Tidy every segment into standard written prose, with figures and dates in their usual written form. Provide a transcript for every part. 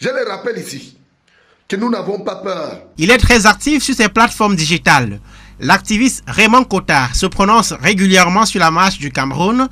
Je le rappelle ici que nous n'avons pas peur. Il est très actif sur ces plateformes digitales. L'activiste Raymond Kota se prononce régulièrement sur la marche du Cameroun.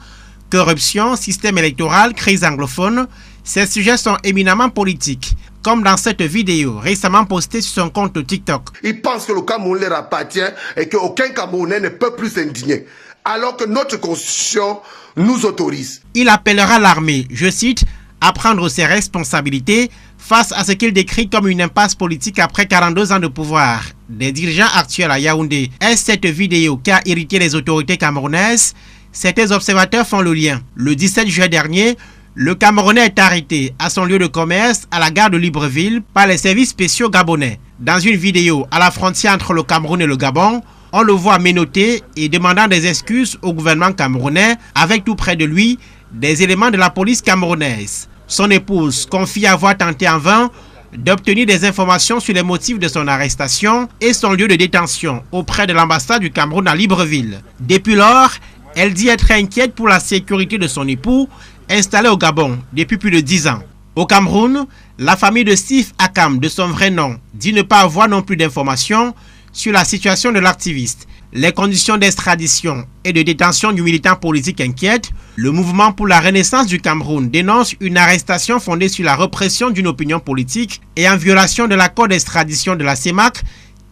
Corruption, système électoral, crise anglophone, ces sujets sont éminemment politiques, comme dans cette vidéo récemment postée sur son compte TikTok. Ils pensent que le Cameroun leur appartient et qu'aucun Camerounais ne peut plus s'indigner, alors que notre constitution nous autorise. Il appellera l'armée, je cite, à prendre ses responsabilités face à ce qu'il décrit comme une impasse politique après 42 ans de pouvoir des dirigeants actuels à Yaoundé. Est-ce cette vidéo qui a irrité les autorités camerounaises? Certains observateurs font le lien. Le 17 juillet dernier, le Camerounais est arrêté à son lieu de commerce à la gare de Libreville par les services spéciaux gabonais. Dans une vidéo à la frontière entre le Cameroun et le Gabon, on le voit menotté et demandant des excuses au gouvernement camerounais avec tout près de lui des éléments de la police camerounaise. Son épouse confie avoir tenté en vain d'obtenir des informations sur les motifs de son arrestation et son lieu de détention auprès de l'ambassade du Cameroun à Libreville. Depuis lors, elle dit être inquiète pour la sécurité de son époux, installé au Gabon depuis plus de 10 ans. Au Cameroun, la famille de Steve Akam, de son vrai nom, dit ne pas avoir non plus d'informations sur la situation de l'activiste. Les conditions d'extradition et de détention du militant politique inquiètent. Le mouvement pour la renaissance du Cameroun dénonce une arrestation fondée sur la répression d'une opinion politique et en violation de l'accord d'extradition de la CEMAC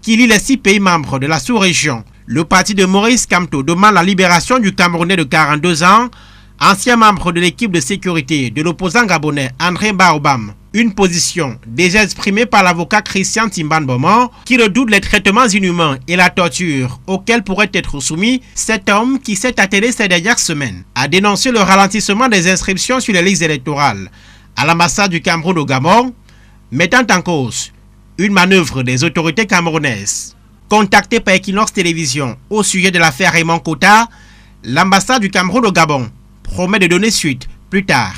qui lie les 6 pays membres de la sous-région. Le parti de Maurice Kamto demande la libération du Camerounais de 42 ans, ancien membre de l'équipe de sécurité de l'opposant gabonais André Baobam. Une position déjà exprimée par l'avocat Christian Timban Beaumont qui redoute les traitements inhumains et la torture auxquels pourrait être soumis cet homme qui s'est attelé ces dernières semaines à dénoncer le ralentissement des inscriptions sur les listes électorales à l'ambassade du Cameroun au Gabon, mettant en cause une manœuvre des autorités camerounaises. Contacté par Equinox Télévision au sujet de l'affaire Raymond Kota, l'ambassade du Cameroun au Gabon promet de donner suite plus tard.